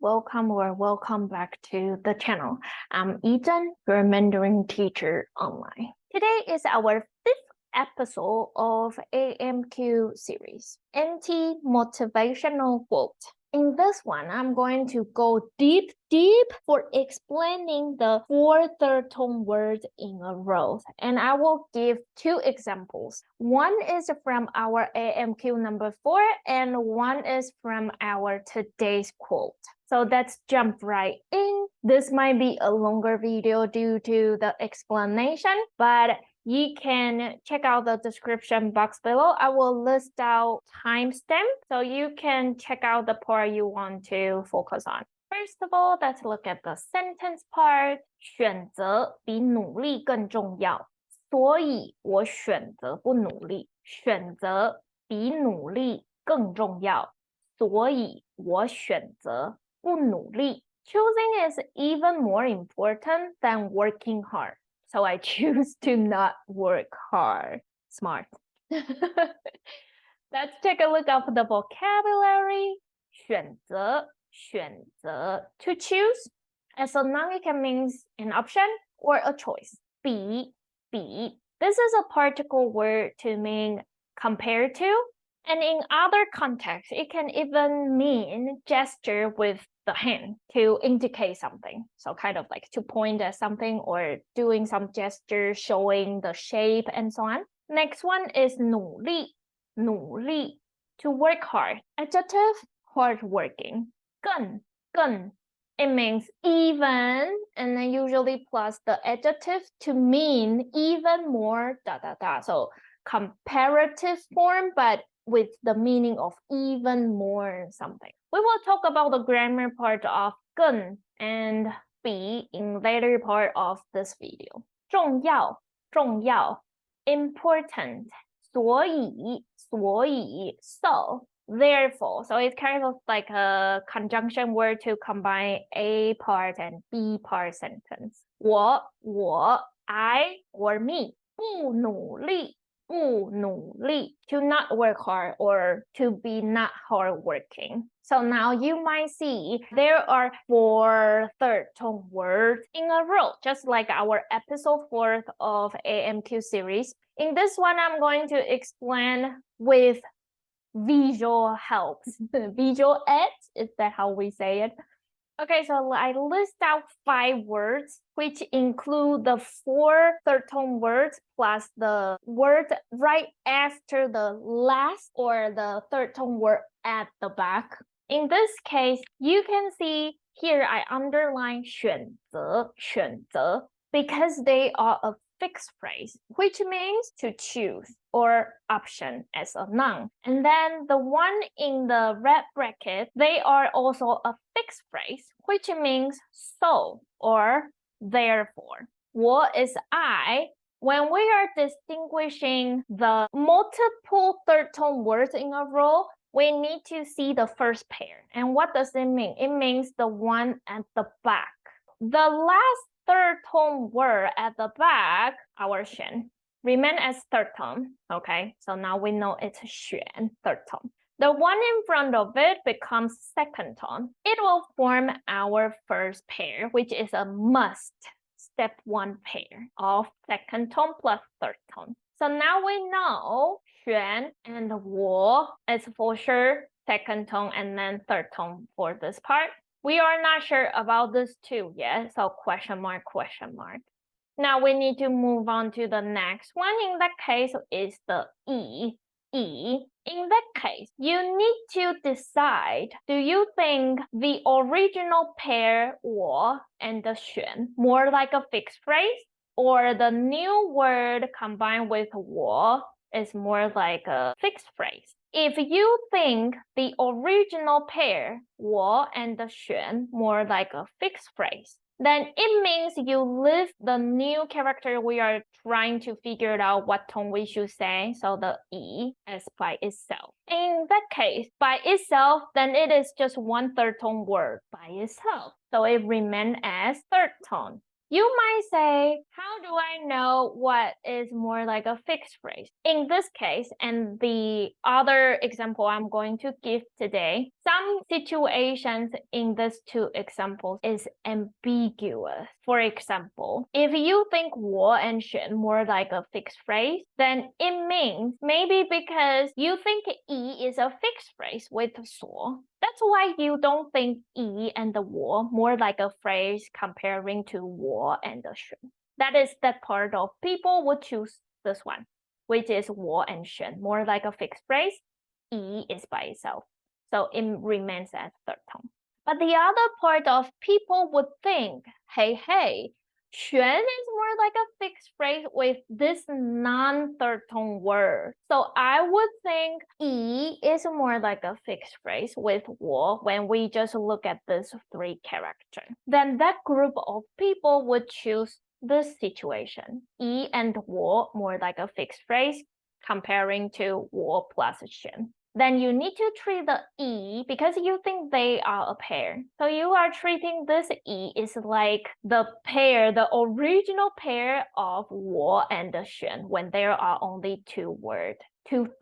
welcome back to the channel. I'm Yi-Cheng, your Mandarin teacher online. Today is our 5th episode of AMQ series, Anti-Motivational Quote. In this one, I'm going to go deep for explaining the 4 third tone words in a row. And I will give 2 examples. One is from our AMQ number 4 and one is from our today's quote. So let's jump right in. This might be a longer video due to the explanation, but you can check out the description box below. I will list out timestamp so you can check out the part you want to focus on. First of all, let's look at the sentence part. 选择比努力更重要，所以我选择不努力。选择比努力更重要，所以我选择不努力。Choosing is even more important than working hard. So I choose to not work hard. Smart. Let's take a look at the vocabulary. 选择 to choose. As a noun, it can mean an option or a choice. 比 This is a particle word to mean compared to. And in other contexts, it can even mean gesture with the hand to indicate something. So kind of like to point at something or doing some gesture showing the shape and so on. Next one is 努力 to work hard. Adjective, hardworking. 更 it means even and then usually plus the adjective to mean even more So comparative form, but with the meaning of even more something. We will talk about the grammar part of 更 and 比 in later part of this video. 重要 important 所以 so therefore. So it's kind of like a conjunction word to combine A part and B part sentence. 我 I or me 不努力to not work hard or to be not hardworking. So now you might see there are 4 third tone words in a row, just like our episode 4 of AMQ series. In this one, I'm going to explain with visual helps. Visual aids, is that how we say it? Okay, so I list out 5 words, which include the 4 third tone words plus the word right after the last or the third tone word at the back. In this case, you can see here I underline 选择 because they are a fixed phrase, which means to choose or option as a noun. And then the one in the red bracket, they are also a fixed phrase, which means so or therefore. 我 is I. When we are distinguishing the multiple third tone words in a row, we need to see the first pair. And what does it mean? It means the one at the back. The last third tone word at the back, our 选, remain as third tone. Okay, so now we know it's 选, third tone. The one in front of it becomes second tone. It will form our first pair, which is a must. Step 1 pair of second tone plus third tone. So now we know 选 and 我 is for sure second tone and then third tone for this part. We are not sure about this 2 yet, so question mark. Now we need to move on to the next one. In that case is the 一. In that case, you need to decide, do you think the original pair 我 and the 选 more like a fixed phrase, or the new word combined with 我 is more like a fixed phrase? If you think the original pair 我 and the 选 more like a fixed phrase, then it means you leave the new character we are trying to figure out what tone we should say, so the 一 as by itself. In that case, by itself, then it is just 1 third tone word by itself. So it remains as third tone. You might say, how do I know what is more like a fixed phrase? In this case, and the other example I'm going to give today, some situations in these two examples is ambiguous. For example, if you think 我 and 选 more like a fixed phrase, then it means maybe because you think 一 is a fixed phrase with 所. That's why you don't think 一 and the 我 more like a phrase comparing to 我 and the 选. That is that part of people would choose this one, which is 我 and 选 more like a fixed phrase. 一 is by itself, so it remains as third tone. But the other part of people would think, hey, 选 is more like a fixed phrase with this non-third tone word. So I would think 一 is more like a fixed phrase with 我 when we just look at these three characters. Then that group of people would choose this situation. 一 and 我 more like a fixed phrase comparing to 我 plus 选. Then you need to treat the 一 because you think they are a pair. So you are treating this 一 is like the pair, the original pair of 我 and 选 when there are only two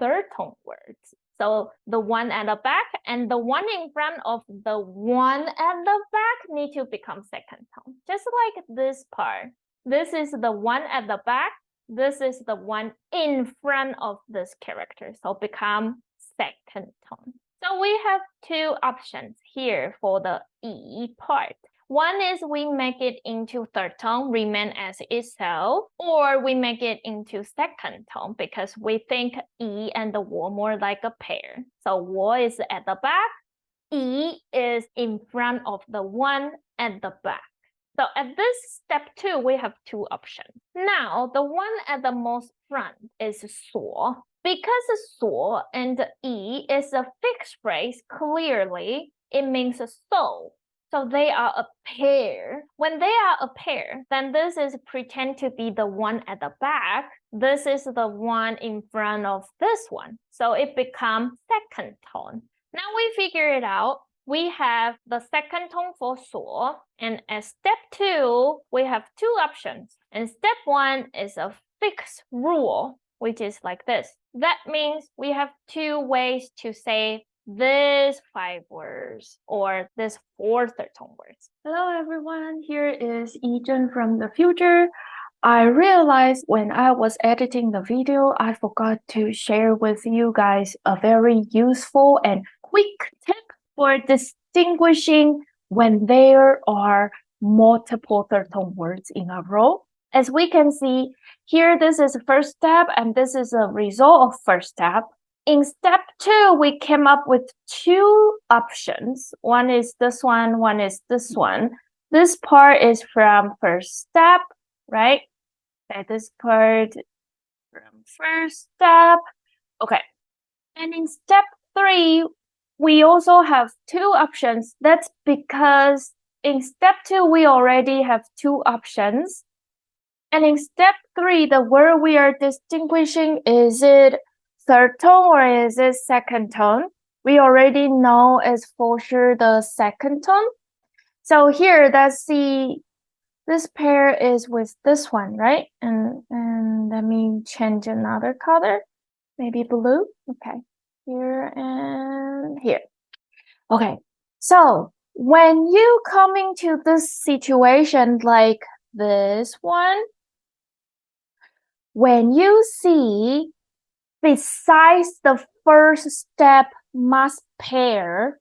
third tone words. So the one at the back and the one in front of the one at the back need to become second tone. Just like this part. This is the one at the back. This is the one in front of this character. So become second tone. So we have two options here for the 一 part. One is we make it into third tone, remain as itself, or we make it into second tone because we think 一 and the 我 more like a pair. So 我 is at the back, 一 is in front of the one at the back. So at this step 2, we have two options. Now, the one at the most front is 所. Because 所 and 一 is a fixed phrase, clearly, it means so. So they are a pair. When they are a pair, then this is pretend to be the one at the back. This is the one in front of this one. So it becomes second tone. Now we figure it out. We have the second tone for 所, and at step 2, we have two options. And step 1 is a fixed rule, which is like this. That means we have two ways to say these 5 words or these 4 third tone words. Hello everyone, here is Yi-Cheng from the future. I realized when I was editing the video, I forgot to share with you guys a very useful and quick tip for distinguishing when there are multiple third tone words in a row. As we can see, here this is the first step and this is a result of first step. In step 2, we came up with two options. One is this one is this one. This part is from first step, right? Okay, this part from first step. Okay. And in step 3, we also have two options. That's because in step 2, we already have two options. And in step 3, the word we are distinguishing, is it third tone or is it second tone? We already know it's for sure the second tone. So here, let's see, this pair is with this one, right? And let me change another color, maybe blue. Okay, here and here. Okay, so when you come into this situation like this one, when you see besides the first step must pair,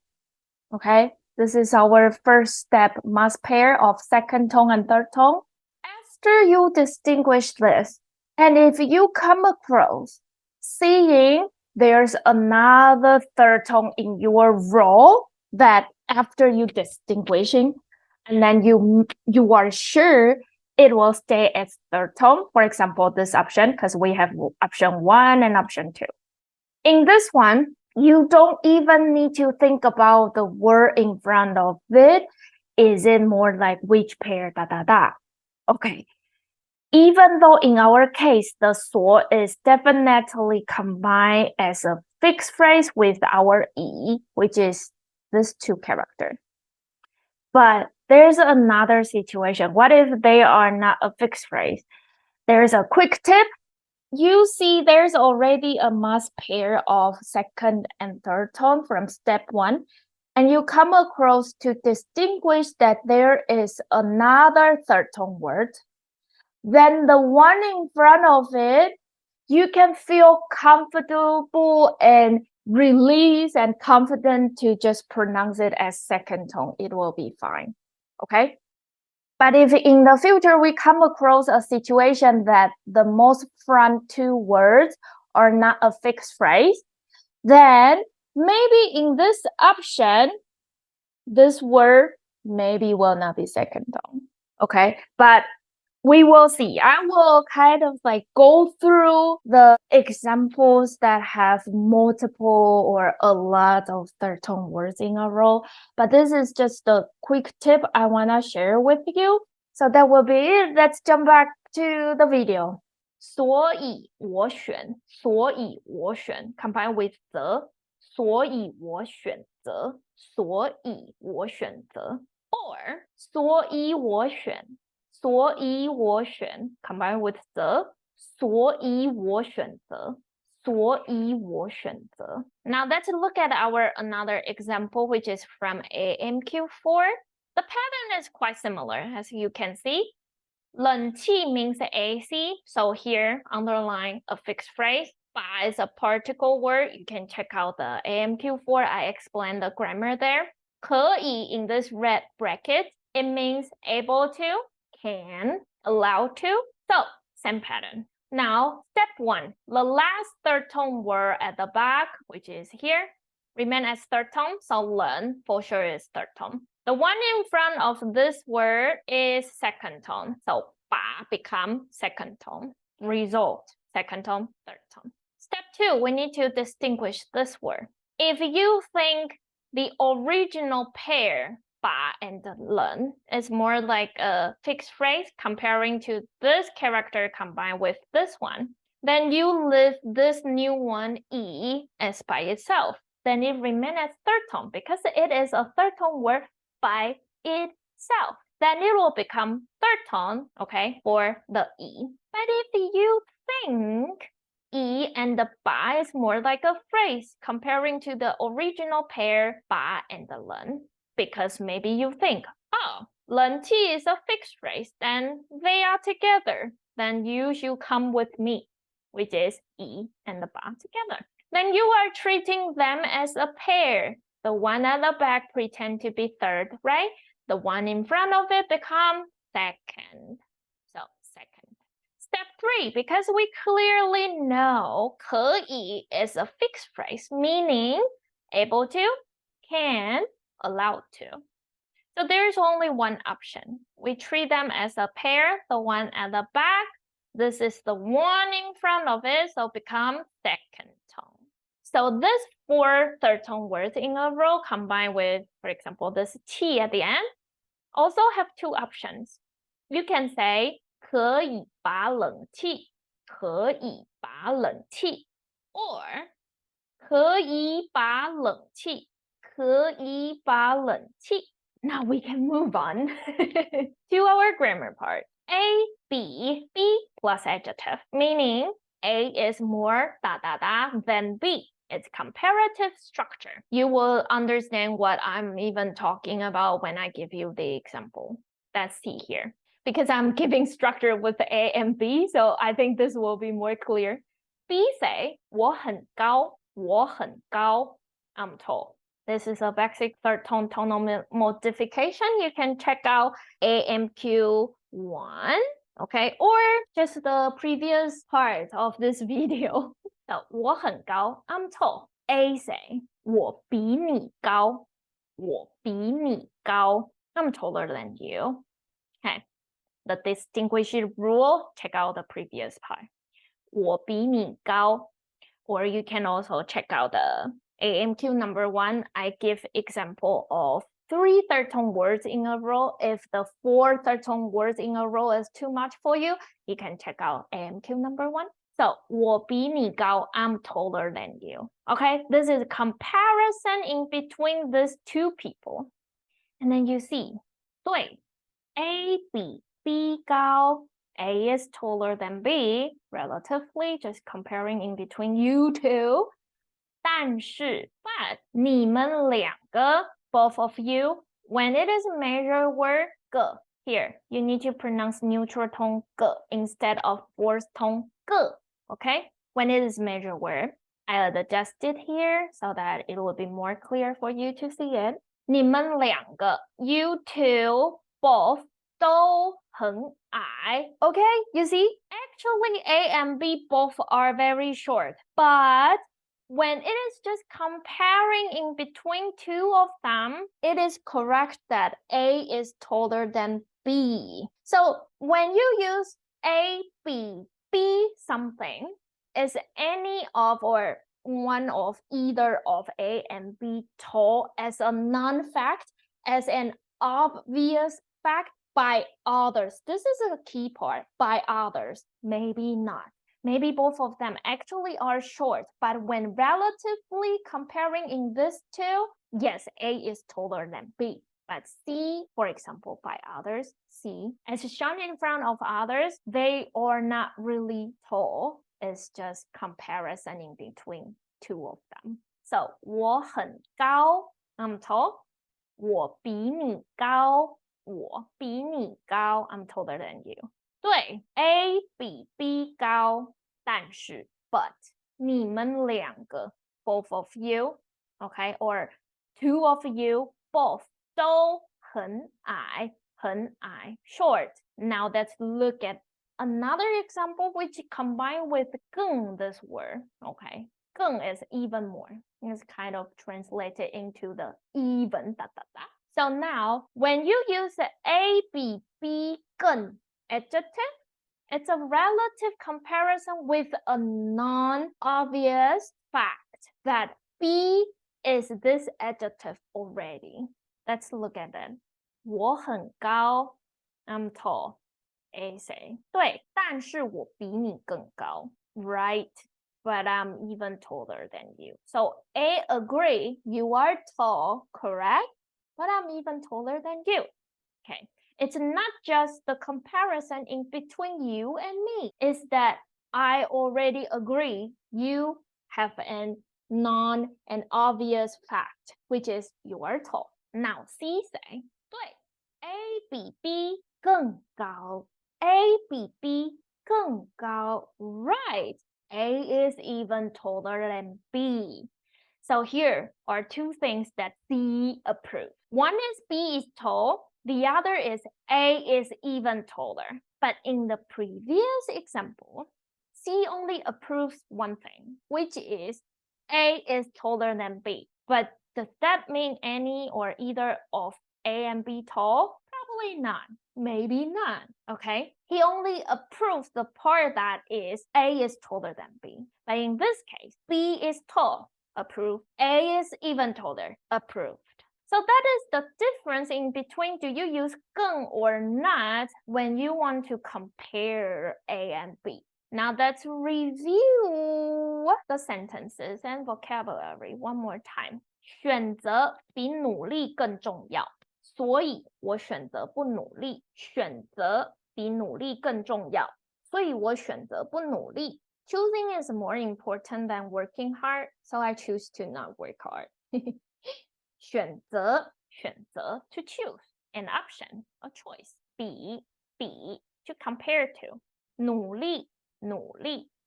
okay, this is our first step must pair of second tone and third tone. After you distinguish this, and if you come across seeing there's another third tone in your row that after you distinguishing, and then you are sure it will stay as third tone. For example, this option, because we have option 1 and option 2. In this one, you don't even need to think about the word in front of it. Is it more like which pair, Okay. Even though in our case, the 所 is definitely combined as a fixed phrase with our 一, which is this two characters. But there's another situation. What if they are not a fixed phrase? There's a quick tip. You see there's already a must pair of second and third tone from step 1, and you come across to distinguish that there is another third tone word. Then the one in front of it, you can feel comfortable and released and confident to just pronounce it as second tone. It will be fine, okay? But if in the future we come across a situation that the most front 2 words are not a fixed phrase, then maybe in this option, this word maybe will not be second tone, okay? But we will see. I will kind of like go through the examples that have multiple or a lot of third tone words in a row. But this is just a quick tip I want to share with you. So that will be it. Let's jump back to the video. 所以我选 combined with the 所以我选择 or 所以我选 combined with the 所以我选择 Now let's look at our another example, which is from AMQ4. The pattern is quite similar, as you can see. 冷气 means AC, so here underline a fixed phrase. 把 is a particle word. You can check out the AMQ4. I explained the grammar there. 可以 in this red bracket, it means able to, can, allow to. So same pattern. Now step 1, the last third tone word at the back, which is here, remain as third tone. So 冷 for sure is third tone. The one in front of this word is second tone. So 把 become second tone. Result, second tone, third tone. Step 2, we need to distinguish this word. If you think the original pair 把 and 冷 is more like a fixed phrase comparing to this character combined with this one, then you leave this new one 以 as by itself. Then it remains as third tone because it is a third tone word by itself. Then it will become third tone, okay, for the 以. But if you think 以 and the 把 is more like a phrase comparing to the original pair 把 and the 冷, because maybe you think, oh, 冷气 is a fixed phrase, then they are together. Then you should come with me, which is 以 and the 把 together. Then you are treating them as a pair. The one at the back pretend to be third, right? The one in front of it become second. So second. Step 3, because we clearly know 可以 is a fixed phrase, meaning able to, can, allowed to. So there's only one option. We treat them as a pair, the one at the back. This is the one in front of it, so become second tone. So this 4 third tone words in a row combined with, for example, this T at the end, also have 2 options. You can say 可以把冷气 or 可以把冷气 Now we can move on to our grammar part. A, B plus adjective, meaning A is more than B. It's comparative structure. You will understand what I'm even talking about when I give you the example. Let's see here. Because I'm giving structure with the A and B, so I think this will be more clear. B say 我很高 I'm tall. This is a basic third tone tonal modification. You can check out AMQ1, okay, or just the previous part of this video. So 我很高 I'm tall. A say 我比你高 I'm taller than you. Okay. The distinguishing rule, check out the previous part. 我比你高. Or you can also check out the AMQ number 1. I give example of 3 third tone words in a row. If the 4 third tone words in a row is too much for you, you can check out AMQ number 1. So 我比你高 I'm taller than you. Okay, this is a comparison in between these 2 people. And then you see 对 ，A 比 B 高。A is taller than B, relatively, just comparing in between you two. 但是 but 你们两个 both of you, when it is a major word 个 here, you need to pronounce neutral tone 个 instead of forced tone 个 okay? When it is major word, I adjusted here so that it will be more clear for you to see it. 你们两个 you two both 都很矮 okay? You see, actually A and B both are very short, but when it is just comparing in between two of them, it is correct that A is taller than B. So when you use A, B, B something, is any of or one of either of A and B tall as a non-fact, as an obvious fact by others? This is a key part, by others, maybe not. Maybe both of them actually are short, but when relatively comparing in these two, yes, A is taller than B. But C, for example, by others, C, as shown in front of others, they are not really tall. It's just comparison in between two of them. So, 我很高, I'm tall. 我比你高, 我比你高, I'm taller than you. 对 ，A 比 B 高，但是 but 你们两个 both of you, okay, or two of you both 都很矮，很矮 short. Now let's look at another example which combined with 更 this word, okay. 更 is even more. It's kind of translated into the even So now when you use the A 比 B 更 adjective, it's a relative comparison with a non-obvious fact that B is this adjective already. Let's look at it. 我很高, I'm tall. A say, 对，但是我比你更高. Right, but I'm even taller than you. So A agree, you are tall, correct? But I'm even taller than you. Okay. It's not just the comparison in between you and me. It's that I already agree you have an and obvious fact, which is you are tall. Now C say, 对 A 比 B 更高 A 比 B 更高 Right, A is even taller than B. So here are two things that C approves. One is B is tall. The other is A is even taller. But in the previous example, C only approves one thing, which is A is taller than B. But does that mean any or either of A and B tall? Probably not. Maybe not. Okay? He only approves the part that is A is taller than B. But in this case, B is tall. Approved. A is even taller. Approved. So that is the difference in between do you use 更 or not when you want to compare A and B. Now let's review the sentences and vocabulary one more time. 选择比努力更重要，所以我选择不努力。选择比努力更重要，所以我选择不努力。Choosing is more important than working hard, so I choose to not work hard. 选择 to choose, an option, a choice. 比 to compare to. 努力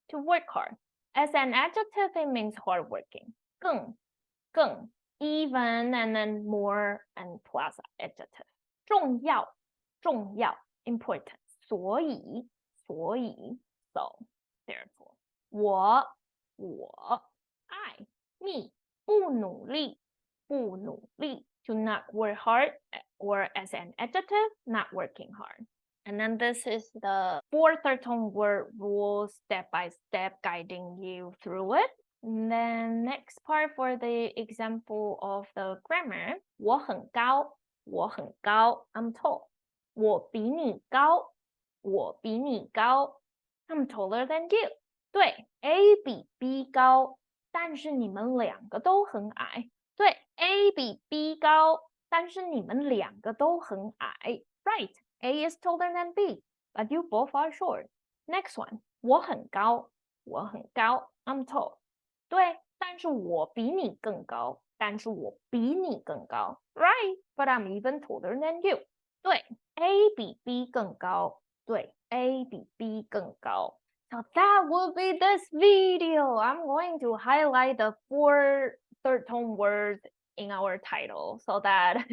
to work hard. As an adjective, it means hardworking. 更 even and then more and plus adjective. 重要 important. 所以 so therefore. 我 I 你不努力 to not work hard, or as an adjective, not working hard. And then this is the 413 word rule, step by step, guiding you through it. And then next part for the example of the grammar, 我很高 I'm tall. 我比你高 I'm taller than you. 对 A 比 B 高，但是你们两个都很矮。对 A 比 B 高，但是你们两个都很矮。Right, A is taller than B, but you both are short. Next one, 我很高，我很高 I'm tall. 对，但是我比你更高，但是我比你更高。Right, but I'm even taller than you. 对 ，A 比 B 更高。对 ，A 比 B 更高。So that will be this video. I'm going to highlight the 4 third tone words in our title so that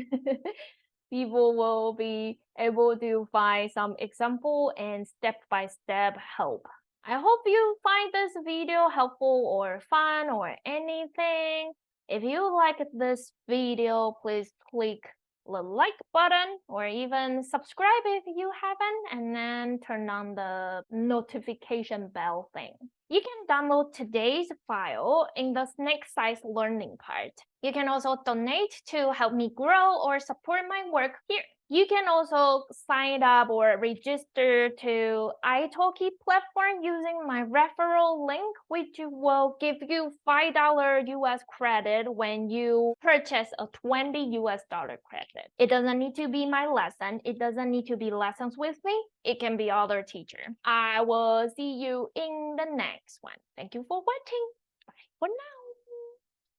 people will be able to find some example and step-by-step help. I hope you find this video helpful or fun or anything. If you like this video, please click the like button or even subscribe if you haven't, and then turn on the notification bell thing. You can download today's file in the snake size learning part. You can also donate to help me grow or support my work here. You can also sign up or register to italki platform using my referral link, which will give you $5 US credit when you purchase a $20 US credit. It doesn't need to be my lesson. It doesn't need to be lessons with me. It can be other teacher. I will see you in the next one. Thank you for watching. Bye for now.